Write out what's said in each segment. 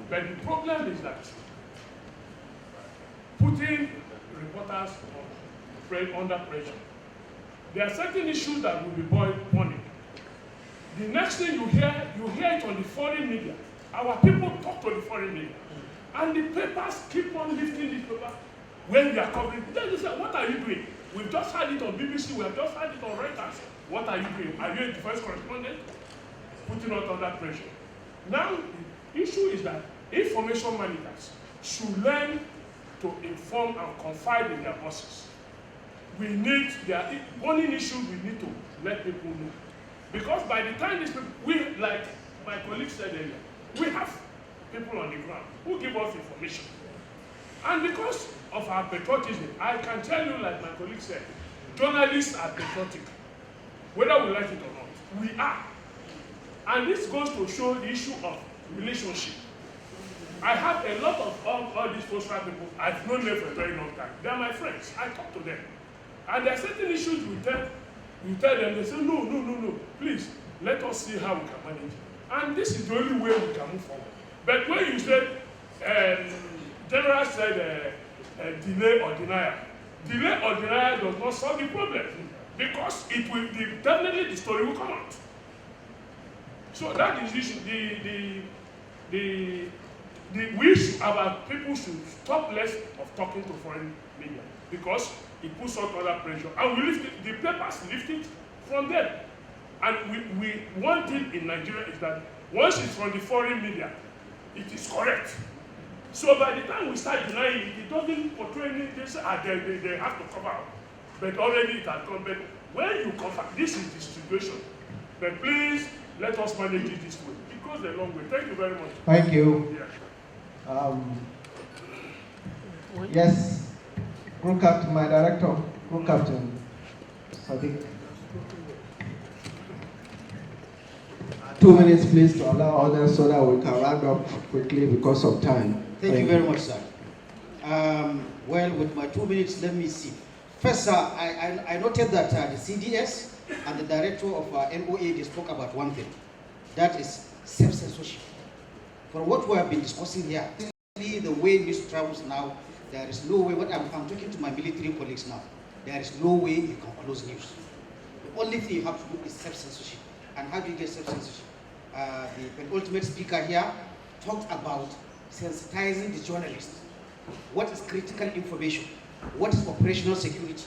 But the problem is that putting reporters under pressure, there are certain issues that will be burning. The next thing you hear it on the foreign media. Our people talk to the foreign media. And the papers keep on lifting this paper when they are covering. Then they say, what are you doing? We've just had it on BBC, we have just had it on Reuters. What are you doing? Are you a defense correspondent? Putting us under pressure. Now, the issue is that information managers should learn to inform and confide in their bosses. We need their burning issues, we need to let people know. Because by the time these people, we, like my colleague said earlier, we have people on the ground who give us information. And because of our patriotism, I can tell you, like my colleague said, journalists are patriotic. Whether we like it or not, we are. And this goes to show the issue of relationship. I have a lot of all these social people, I've known them for a very long time. They are my friends, I talk to them. And there are certain issues you tell them, they say, no, please, let us see how we can manage it. And this is the only way we can move forward. But when you said, General said delay or denial does not solve the problem because it will definitely the story will come out. So that is the issue. The wish about people should stop less of talking to foreign media because it puts us under pressure, and we lift it, the papers lift it from them. And we one thing in Nigeria is that once it's from the foreign media, it is correct. So by the time we start denying it, it doesn't portray anything. They say, they have to cover up. But already it has come. But when you cover, this is the situation. But please, let us manage it this way. It goes a long way. Thank you very much. Thank you. Yeah. Yes, Group Captain, my director, Group Captain Sadiq. 2 minutes, please, to allow others so that we can round up quickly because of time. Thank you very much, sir. Well, with my 2 minutes, let me see. First, sir, I noted that the CDS and the director of NOA, they spoke about one thing. That is self-censorship. From what we have been discussing here, the way news travels now, there is no way, I'm talking to my military colleagues now, there is no way you can close news. The only thing you have to do is self-censorship. And how do you get self-censorship? The penultimate speaker here talked about sensitizing the journalists. What is critical information? What is operational security?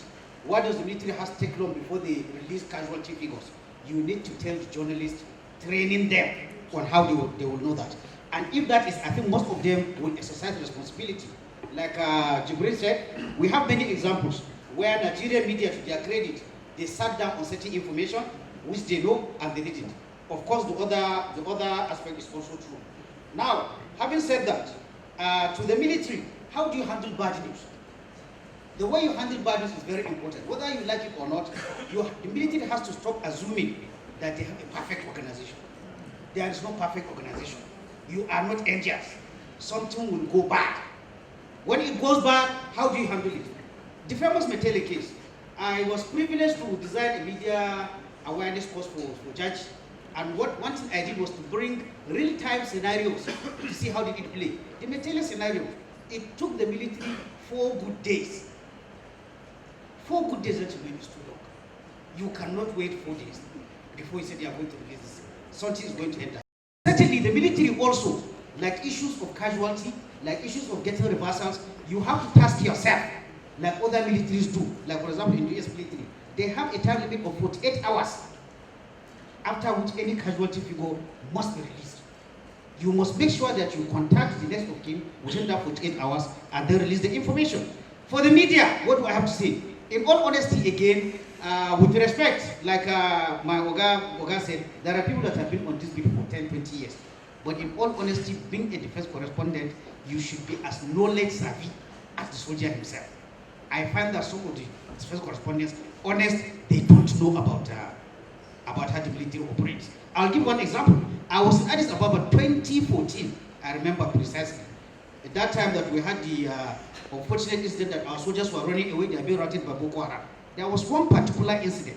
What does the military have to take long before they release casualty figures? You need to tell the journalists, training them on how they will know that. And if that is, I think most of them will exercise responsibility. Like Jibril said, we have many examples where Nigerian media, to their credit, they sat down on certain information which they know and they didn't. Of course, the other aspect is also true. Now, having said that, to the military, how do you handle bad news? The way you handle bad news is very important. Whether you like it or not, the military has to stop assuming that they have a perfect organization. There is no perfect organization. You are not angels. Something will go bad. When it goes bad, how do you handle it? The famous Metele case. I was privileged to design a media awareness course for judge, and one thing I did was to bring real-time scenarios to see how did it play. The Metele scenario, it took the military 4 good days. 4 good days that is too long. You cannot wait 4 days before you say they are going to release this. Something is going to enter. Certainly, the military also, like issues of casualty, like issues of getting reversals, you have to task yourself, like other militaries do. Like for example, in the US military, they have a time limit of 48 hours, after which any casualty figure must be released. You must make sure that you contact the next of kin within that 48 hours and then release the information. For the media, what do I have to say? In all honesty, again, with respect, like my Oga said, there are people that have been on this beat for 10, 20 years. But in all honesty, being a defense correspondent, you should be as knowledge savvy as the soldier himself. I find that some of the defense correspondents, honest, they don't know about how the military operates. I'll give one example. I was in Addis Ababa 2014, I remember precisely. At that time that we had the unfortunate incident that our soldiers were running away, they were being routed by Boko Haram. There was one particular incident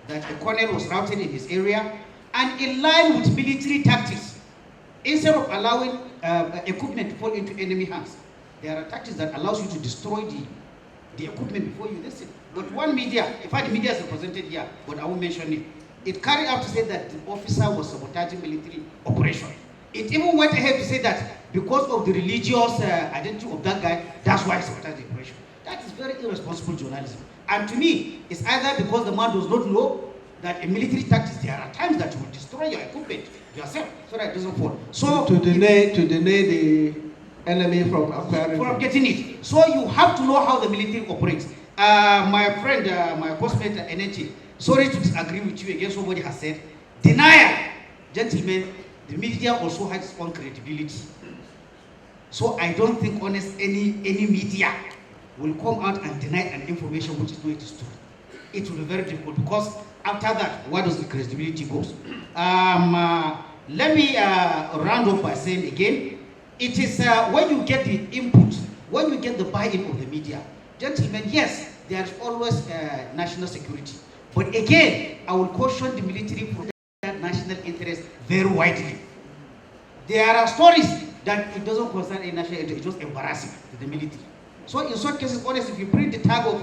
that the colonel was routed in his area, and in line with military tactics, Instead of allowing equipment to fall into enemy hands, there are tactics that allows you to destroy the equipment before you listen. But one media, in fact the media is represented here, but I won't mention it, it carried out to say that the officer was sabotaging military operation. It even went ahead to say that because of the religious identity of that guy, that's why he sabotaged the operation. That is very irresponsible journalism. And to me, it's either because the man does not know that in military tactics, there are times that you will destroy your equipment yourself so that it doesn't fall. So to deny the enemy from acquiring, from getting it. So you have to know how the military operates. My friend, my postmate NHA, sorry to disagree with you again, somebody has said, denial. Gentlemen, the media also has its own credibility. So I don't think honest any media will come out and deny an information which is not true. It will be very difficult because after that, where does the credibility go? Let me round up by saying again, it is when you get the input, when you get the buy-in of the media, gentlemen, yes, there is always national security. But again, I will caution the military for that national interest very widely. There are stories that it doesn't concern a national interest, it's just embarrassing to the military. So in such cases, honestly, if you print the tag of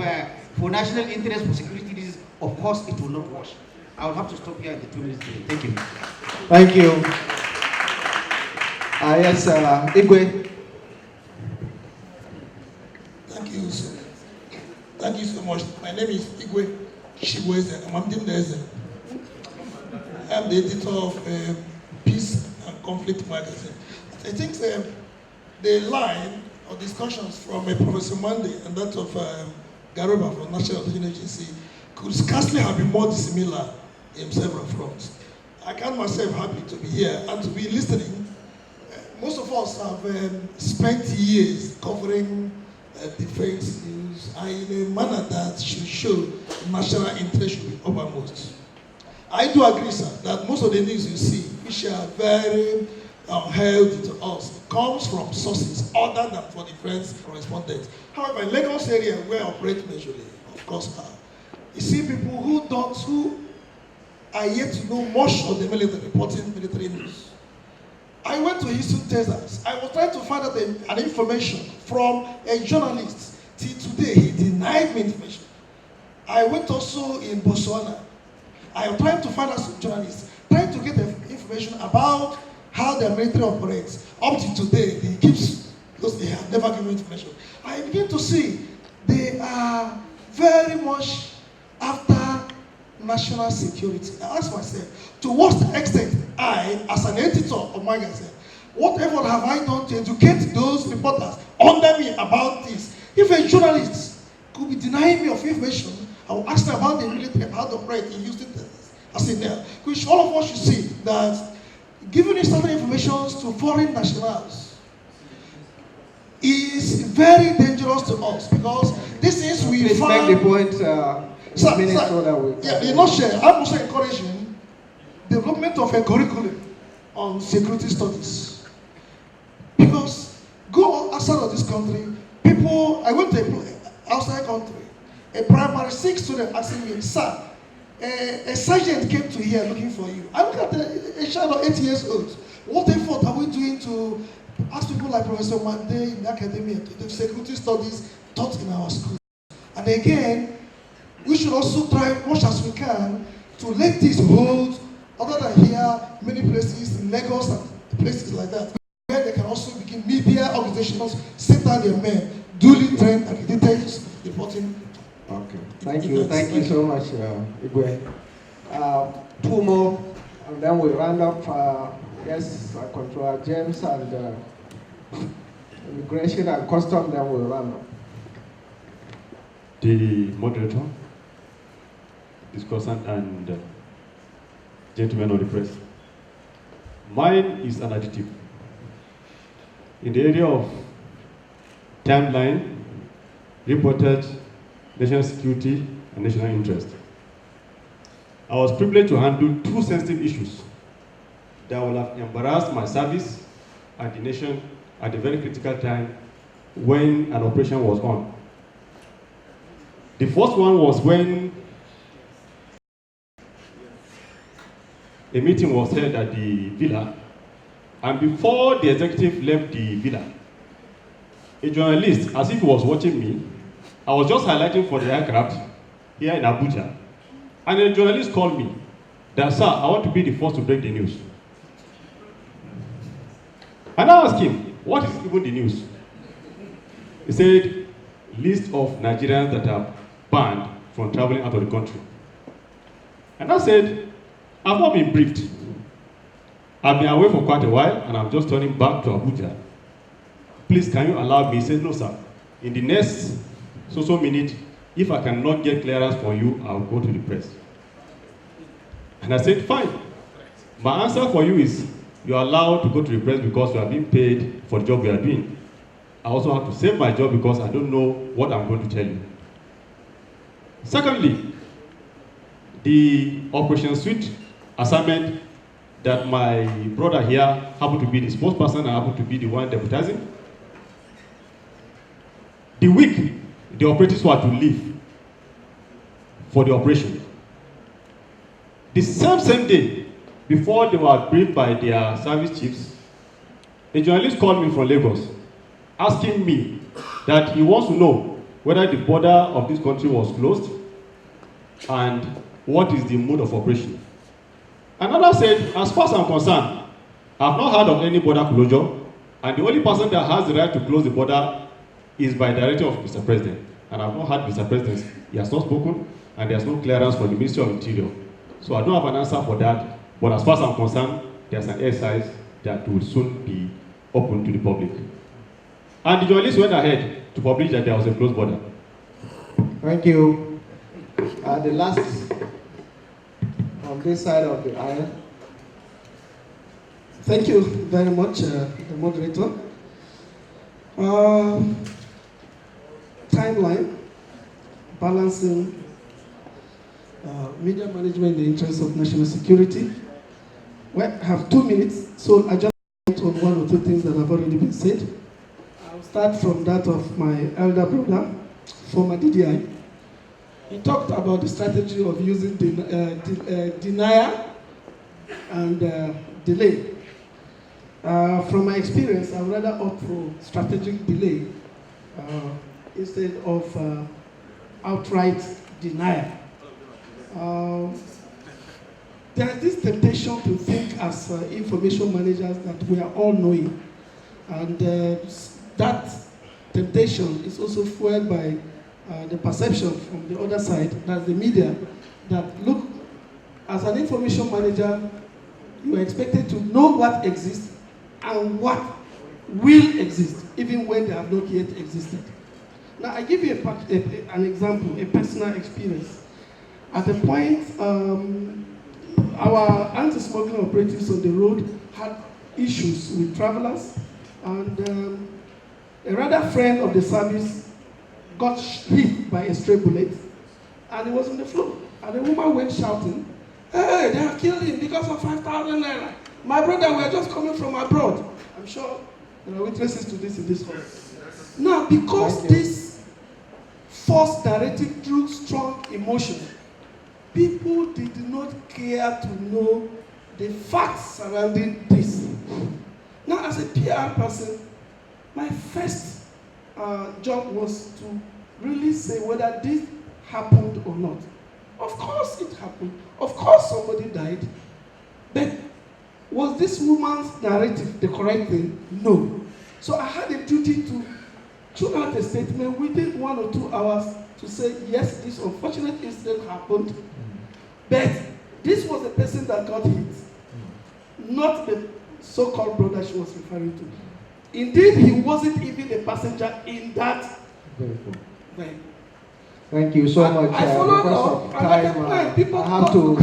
for national interest, for security reasons, of course it will not wash. I will have to stop here in the 2 minutes. Thank you. Thank you. Yes, Igwe. Thank you, sir. Thank you so much. My name is Igwe Shigweze. I'm the editor of Peace and Conflict magazine. I think the line of discussions from Professor Monday and that of Garuba from National Intelligence Agency could scarcely have been more dissimilar in several fronts. I count myself happy to be here and to be listening. Most of us have spent years covering defense news and in a manner that should show national interest should be uppermost. I do agree, sir, that most of the news you see, which are very healthy to us, comes from sources other than for the Friends correspondents. However, in Lagos area, where I operate majorly, of course, you see people who are yet to know much of the military, reporting military news. I went to Houston, Texas. I was trying to find out an information from a journalist. Till today, he denied me information. I went also in Botswana. I am trying to find out some journalists, trying to get the information about how the military operates. Up to today, he keeps, because they have never given information. I begin to see they are very much after national security. I ask myself, to what extent I, as an editor of magazine, what effort have I done to educate those reporters under me about this? If a journalist could be denying me of information, I will ask them about the military, how to operate in Houston, Texas, as in there. Which all of us should see that giving certain information to foreign nationals is very dangerous to us because this is we Please find. make the point. Sir, in nutshell, I'm also encouraging development of a curriculum on security studies. Because go outside of this country, people, I went to an outside country, a primary 6 student asking me, sir, a sergeant came to here looking for you. I look at a child of 8 years old. What effort are we doing to ask people like Professor Mande in the academia to do security studies taught in our school? And again, we should also try much as we can to let this hold, other than here, many places in Lagos and places like that, where they can also begin media organizations, sit down their men, duly trained, accredited, reporting. Okay, thank you so much, Igwe. 2 more, and then we round up. Yes, Controller James and Immigration and Custom, then we'll round up. The moderator, discussant, and gentlemen of the press. Mine is an additive. In the area of timeline, reportage, national security, and national interest. I was privileged to handle 2 sensitive issues that will have embarrassed my service and the nation at a very critical time when an operation was on. The first one was when a meeting was held at the villa And before the executive left the villa, a journalist, as if he was watching me, I was just highlighting for the aircraft here in Abuja. And a journalist called me that, sir, I want to be the first to break the news. And I asked him, what is even the news? He said, list of Nigerians that are banned from traveling out of the country. And I said, I've not been briefed. I've been away for quite a while and I'm just turning back to Abuja. Please, can you allow me? He said, no, sir. In the next so minute, if I cannot get clearance for you, I'll go to the press. And I said, fine. My answer for you is, you are allowed to go to the press because you are being paid for the job we are doing. I also have to save my job because I don't know what I'm going to tell you. Secondly, the Operation Suite assignment that my brother here happened to be the spokesperson and happened to be the one deputizing. The week the operatives were to leave for the operation, the same day, before they were briefed by their service chiefs, a journalist called me from Lagos, asking me that he wants to know whether the border of this country was closed and what is the mode of operation. Another said, as far as I'm concerned, I've not heard of any border closure, and the only person that has the right to close the border is by directive of Mr. President. And I've not heard Mr. President, he has not spoken, and there's no clearance from the Ministry of Interior. So I don't have an answer for that, but as far as I'm concerned, there's an exercise that will soon be open to the public. And the journalists went ahead to publish that there was a closed border. Thank you. The last on this side of the aisle. Thank you very much, the moderator. Timeline, balancing media management in the interest of national security. Well, I have 2 minutes, so I just want on one or two things that have already been said. I'll start from that of my elder brother, former DDI. He talked about the strategy of using denial and delay. From my experience, I would rather opt for strategic delay instead of outright denial. There is this temptation to think as information managers that we are all knowing, and that temptation is also fueled by the perception from the other side, that's the media, that look, as an information manager, you are expected to know what exists and what will exist, even when they have not yet existed. Now, I give you an example, a personal experience. At a point, our anti-smuggling operatives on the road had issues with travelers, and a rather friend of the service got hit by a stray bullet, and he was on the floor. And the woman went shouting, "Hey, they have killed him because of 5,000 naira. My brother, we are just coming from abroad." I'm sure there are witnesses to this in this hall. Now, because this false narrative drew strong emotion, people did not care to know the facts surrounding this. Now, as a PR person, my first job was to really say whether this happened or not. Of course it happened. Of course somebody died. But was this woman's narrative the correct thing? No. So I had a duty to throw out a statement within 1 or 2 hours to say, yes, this unfortunate incident happened, but this was the person that got hit, not the so-called brother she was referring to. Indeed, he wasn't even a passenger in that vehicle. Thank you so much. I followed up, and at the point, people I have to.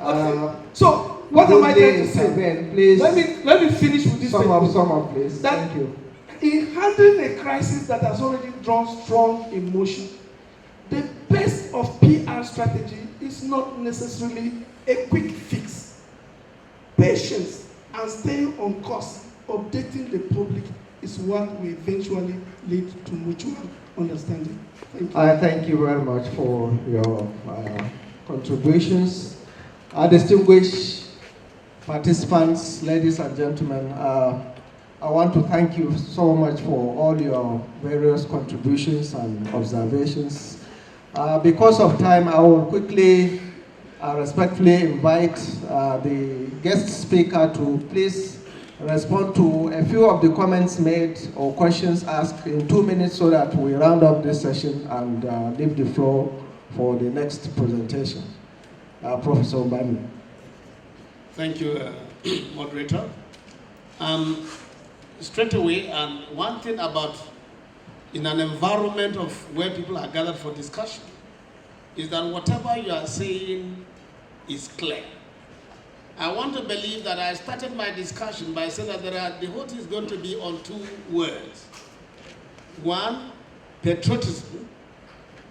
okay. So, what am I trying to say? Ben, please. Let me finish with this. Sum up, please. Thank you. In handling a crisis that has already drawn strong emotion, the best of PR strategy is not necessarily a quick fix. Patience and staying on course, updating the public is what will eventually lead to mutual understanding. Thank you. Thank you very much for your contributions. Distinguished participants, ladies and gentlemen. I want to thank you so much for all your various contributions and observations. Because of time, I will quickly respectfully invite the guest speaker to please respond to a few of the comments made or questions asked in 2 minutes so that we round up this session and leave the floor for the next presentation. Professor Mbami. Thank you, moderator. Straight away, one thing about in an environment of where people are gathered for discussion is that whatever you are saying is clear. I want to believe that I started my discussion by saying that the whole thing is going to be on 2 words. One, patriotism,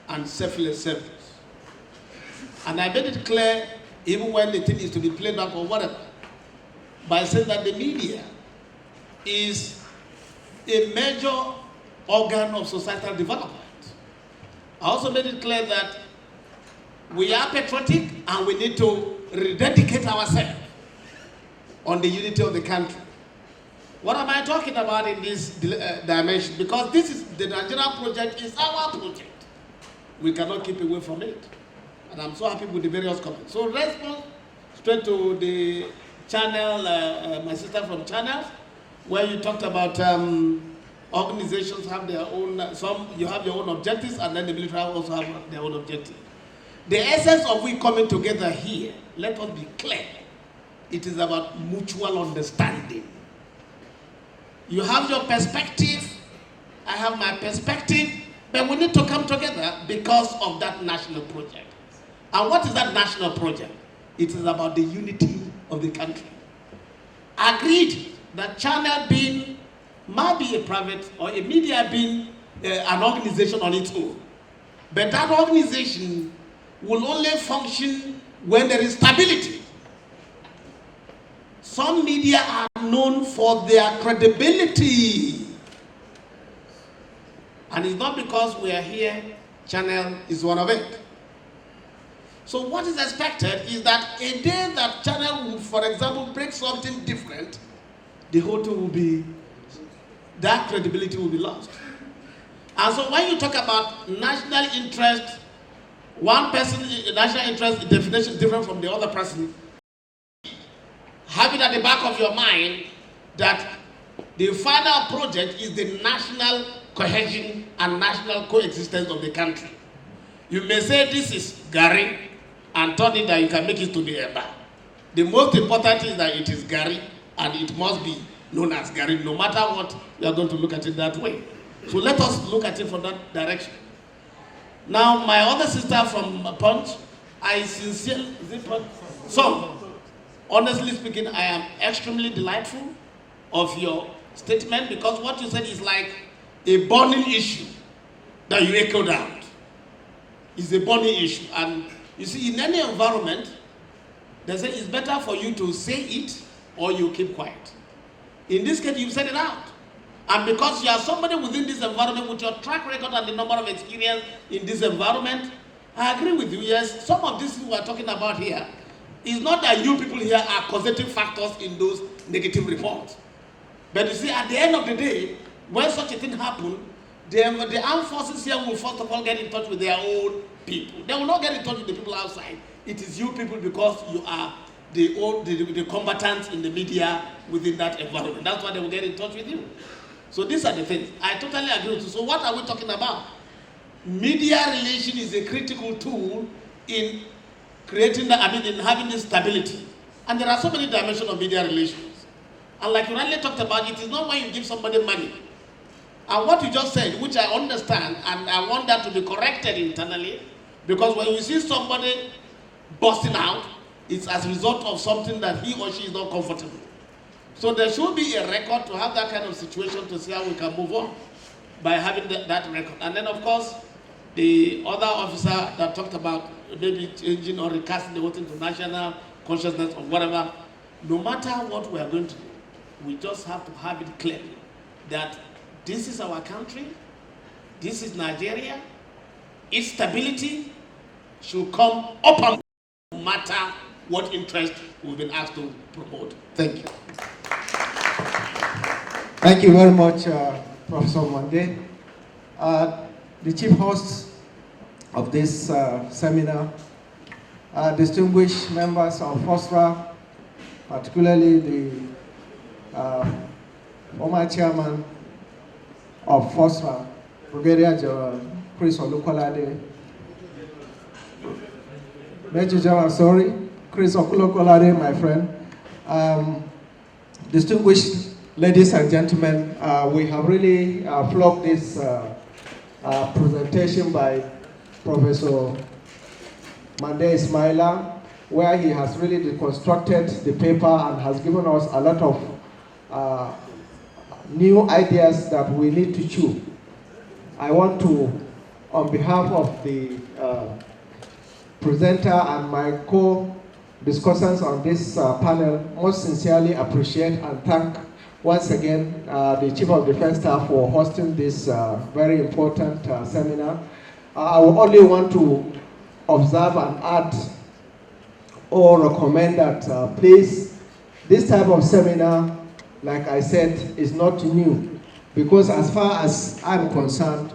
and selfless service. And I made it clear, even when the thing is to be played back or whatever, by saying that the media is a major organ of societal development. I also made it clear that we are patriotic and we need to rededicate ourselves on the unity of the country. What am I talking about in this dimension? Because this is the Nigerian project is our project. We cannot keep away from it. And I'm so happy with the various comments. So response straight to the channel, my sister from channels, where you talked about organizations have their own, you have your own objectives, and then the military also have their own objectives. The essence of we coming together here, let us be clear, it is about mutual understanding. You have your perspective, I have my perspective, but we need to come together because of that national project. And what is that national project? It is about the unity of the country. Agreed that channel being, might be a private or a media being an organization on its own. But that organization will only function when there is stability. Some media are known for their credibility. And it's not because we are here, channel is one of it. So what is expected is that a day that channel will, for example, break something different, the whole thing will be, that credibility will be lost. And so when you talk about national interest, one person, national interest definition is different from the other person. Have it at the back of your mind that the final project is the national cohesion and national coexistence of the country. You may say this is Gary, and turn it that you can make it to the Eba. The most important is that it is Gary, and it must be known as Gary, no matter what, we are going to look at it that way. So let us look at it from that direction. Now, my other sister from Punch, I sincerely, so, honestly speaking, I am extremely delightful of your statement because what you said is like a burning issue that you echoed out. It's a burning issue. And you see, in any environment, they say it's better for you to say it or you keep quiet. In this case, you've said it out. And because you are somebody within this environment with your track record and the number of experience in this environment, I agree with you. Yes, some of this we are talking about here is not that you people here are causative factors in those negative reports. But you see, at the end of the day, when such a thing happens, the armed forces here will first of all get in touch with their own people. They will not get in touch with the people outside. It is you people because you are the combatants in the media within that environment. That's why they will get in touch with you. So these are the things. I totally agree with you. So what are we talking about? Media relation is a critical tool in creating in having this stability. And there are so many dimensions of media relations. And like you rightly talked about, it is not when you give somebody money. And what you just said, which I understand, and I want that to be corrected internally, because when you see somebody busting out, it's as a result of something that he or she is not comfortable. So there should be a record to have that kind of situation to see how we can move on by having that record. And then, of course, the other officer that talked about maybe changing or recasting the whole thing to national consciousness or whatever, no matter what we are going to do, we just have to have it clearly that this is our country, this is Nigeria, its stability should come up no matter what interest we've been asked to promote. Thank you. Thank you very much, Professor Mande. The chief host of this seminar, distinguished members of FOSRA, particularly the former chairman of FOSRA, Brigadier General Chris Olukolade, Major General, sorry, Chris Olukolade, my friend, distinguished ladies and gentlemen, we have really flogged this presentation by Professor Mande Ismaila, where he has really deconstructed the paper and has given us a lot of new ideas that we need to chew. I want to, on behalf of the presenter and my co-discussants on this panel, most sincerely appreciate and thank once again the Chief of Defense Staff for hosting this very important seminar. I would only want to observe and add or recommend that please, this type of seminar, like I said, is not new, because as far as I'm concerned,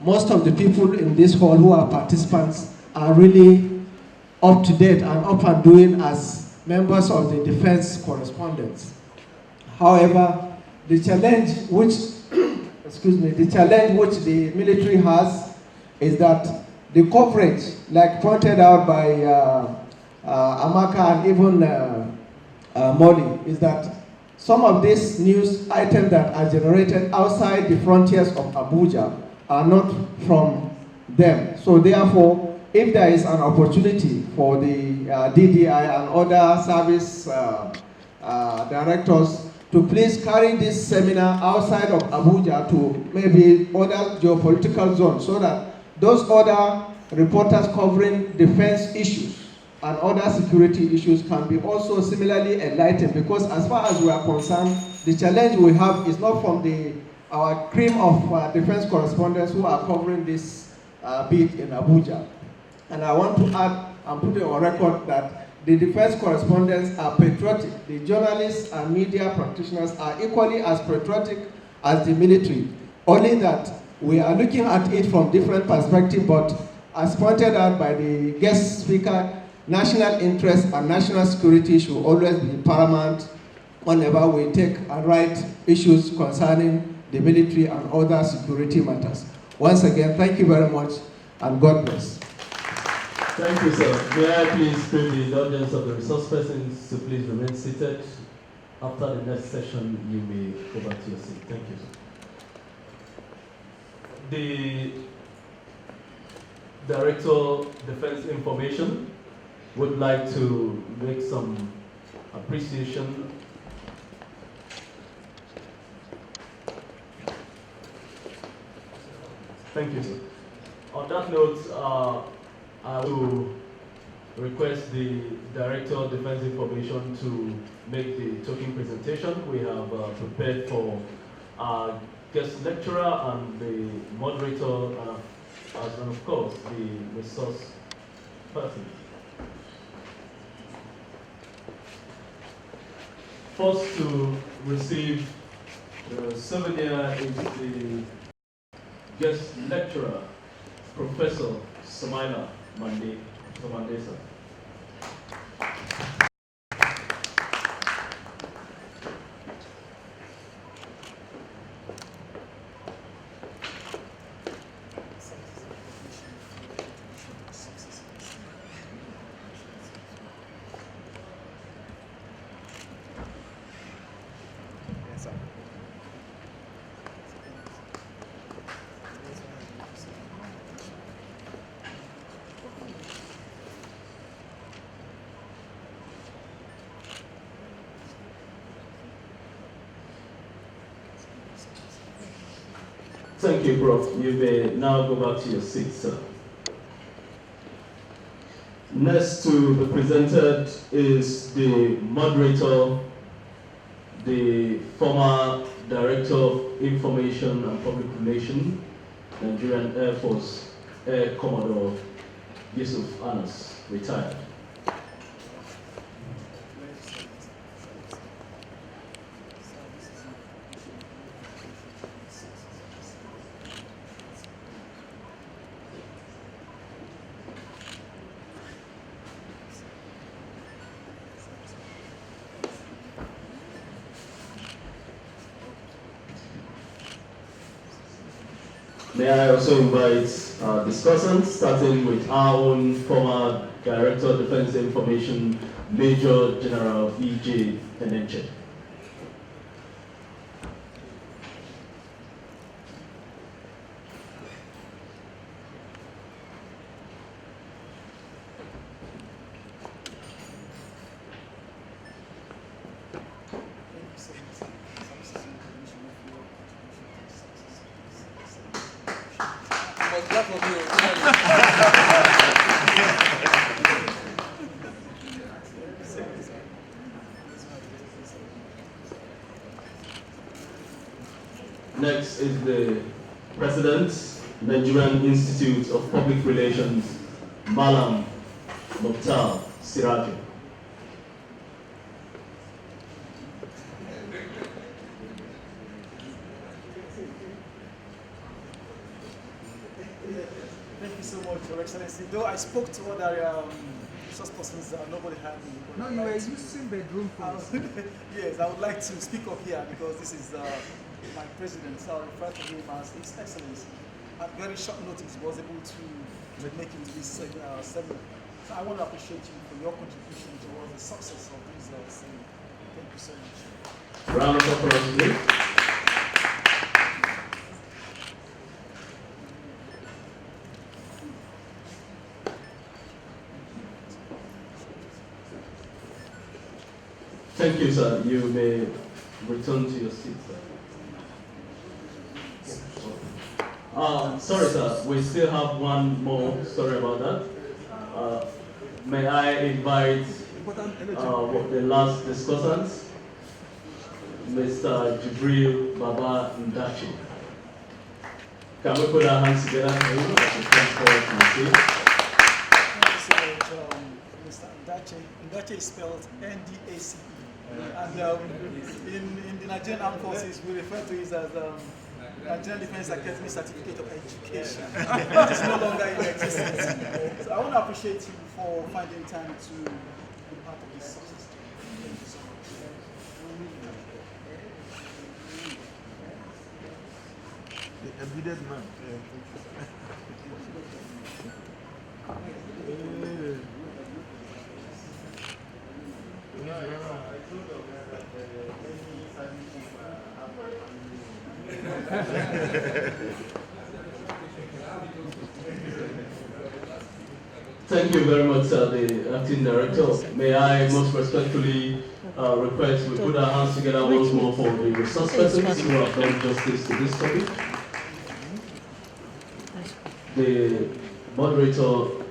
most of the people in this hall who are participants are really up to date and up and doing as members of the defense correspondents. However, the challenge which, the challenge which the military has is that the coverage, like pointed out by Amaka and even Molly, is that some of these news items that are generated outside the frontiers of Abuja are not from them. So therefore, if there is an opportunity for the DDI and other service directors to please carry this seminar outside of Abuja to maybe other geopolitical zones, so that those other reporters covering defense issues and other security issues can be also similarly enlightened, because as far as we are concerned, the challenge we have is not from our cream of defense correspondents who are covering this bit in Abuja. And I want to add and put it on record that the defense correspondents are patriotic. The journalists and media practitioners are equally as patriotic as the military, only that we are looking at it from different perspectives, but as pointed out by the guest speaker, national interest and national security should always be paramount whenever we take and write issues concerning the military and other security matters. Once again, thank you very much, and God bless. Thank you, sir. May I please bring the indulgence of the resource persons to please remain seated. After the next session, you may go back to your seat. Thank you, sir. The Director of Defense Information would like to make some appreciation. Thank you, sir. On that note, I will request the Director of Defense Information to make the token presentation. We have prepared for our guest lecturer and the moderator, and of course the resource person. First to receive the souvenir is the guest lecturer, Professor Ismaila Mande. So Mande, sir. Thank you, Prof. You may now go back to your seat, sir. Next to be presented is the moderator, the former Director of Information and Public Relations, Nigerian Air Force, Air Commodore Yusuf Anas, retired. May I also invite discussants, starting with our own former Director of Defense Information, Major General E.J. Enenche. Next is the President, Nigerian Institute of Public Relations, Malam Mukhtar Siraji. Thank you so much, Your Excellency. Though I spoke to other resource persons, nobody had me. No, you were using bedroom phones. Yes, I would like to speak up here because this is my president, so I'll refer to him as His Excellency. At very short notice, he was able to make it to this seminar. So I want to appreciate you for your contribution towards the success of this seminar. Thank you so much. Round of applause, please. Thank you, sir. You may return to your seat, sir. Sorry, sir. We still have one more. Sorry about that. May I invite the last discussant, Mr. Jibril Baba Ndachi. Can we put our hands together for him as he comes forward to the stage? Thank you so much, Mr. Ndache. Ndache is spelled N-D-A-C-E. And in the Nigerian Armed Forces, we refer to it as Nigerian Defense Academy Certificate of Education. It is no longer in existence. So I want to appreciate you for finding time to be part of this success. Thank you so much. A bearded man. Thank you very much, the Acting Director. May I most respectfully request we put our hands together once more for the resource persons who have done justice to this topic. The moderator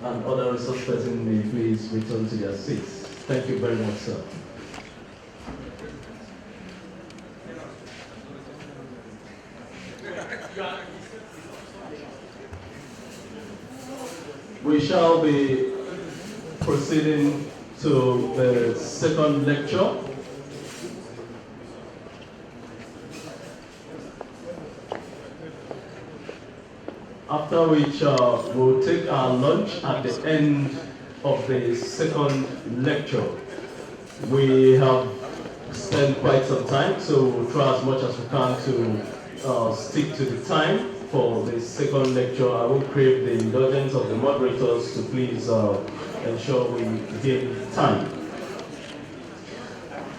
and other resource persons may please return to their seats. Thank you very much, sir. We shall be proceeding to the second lecture. After which we'll take our lunch at the end of the second lecture. We have spent quite some time, so we'll try as much as we can to stick to the time for the second lecture. I will crave the indulgence of the moderators to please ensure we gain time.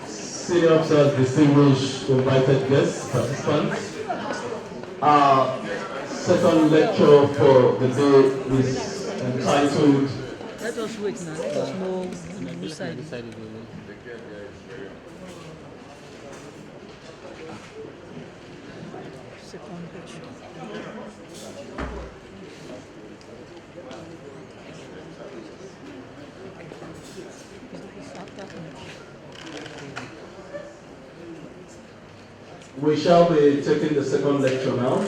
Senior officers, distinguished invited guests, participants. Our second lecture for the day is entitled... Let us wait now, let us know who side. Second lecture. We shall be taking the second lecture now,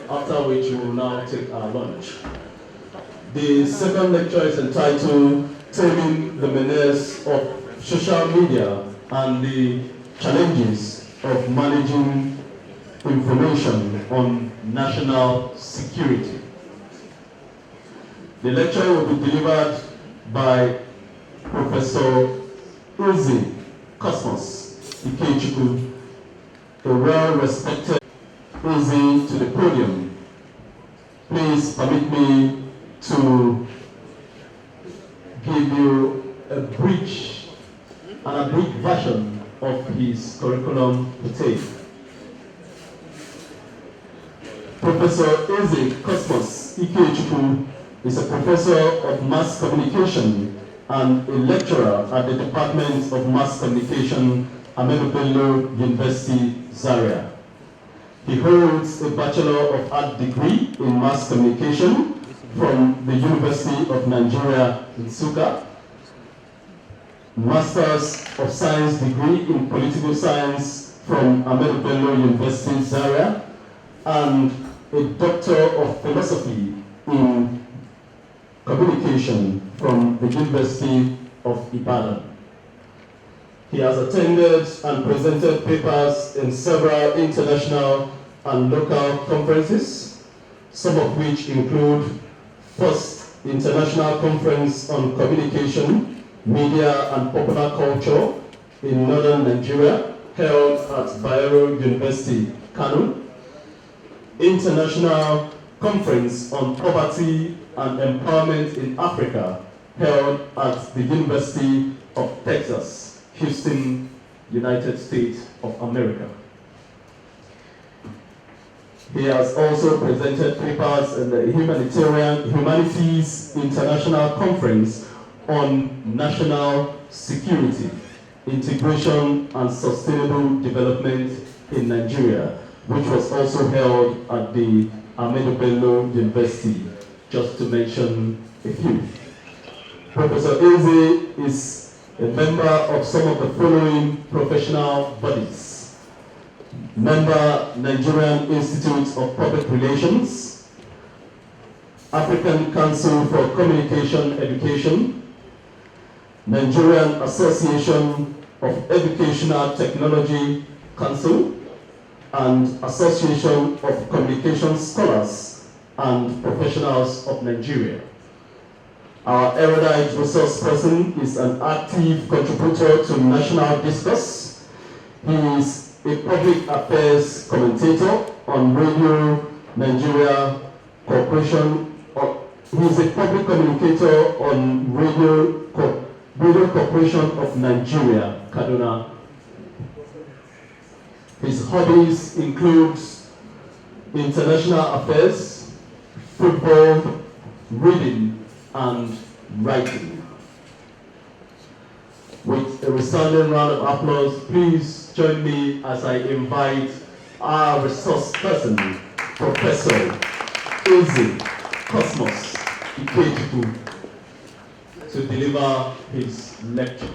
after which we will now take our lunch. The second lecture is entitled Taming the Menace of Social Media and the Challenges of Managing Information on National Security. The lecture will be delivered by Professor Uzi Cosmos Ikechukwu, a well-respected Eze to the podium. Please permit me to give you a brief version of his curriculum today. Professor Eze Cosmos Ikechukwu is a professor of mass communication and a lecturer at the Department of Mass Communication, Ahmadu Bello University, Zaria. He holds a Bachelor of Art degree in Mass Communication from the University of Nigeria, Nsukka, Masters of Science degree in Political Science from Ahmadu Bello University, Zaria, and a Doctor of Philosophy in Communication from the University of Ibadan. He has attended and presented papers in several international and local conferences, some of which include First International Conference on Communication, Media and Popular Culture in Northern Nigeria, held at Bayero University, Kano, International Conference on Poverty and Empowerment in Africa, held at the University of Texas, Houston, United States of America. He has also presented papers in the Humanities International Conference on National Security, Integration and Sustainable Development in Nigeria, which was also held at the Ahmadu Bello University, just to mention a few. Professor Eze is a member of some of the following professional bodies: member, Nigerian Institute of Public Relations, African Council for Communication Education, Nigerian Association of Educational Technology Council, and Association of Communication Scholars and Professionals of Nigeria. Our erudite resource person is an active contributor to national discourse. He is a public affairs commentator on Radio Nigeria Corporation. He is a public communicator on Radio Corporation of Nigeria, Kaduna. His hobbies include international affairs, football, reading, and writing. With a resounding round of applause, please join me as I invite our resource person, Professor Eze Cosmos Ikechukwu, to deliver his lecture.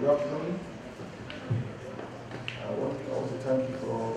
Good afternoon. I want to also thank you for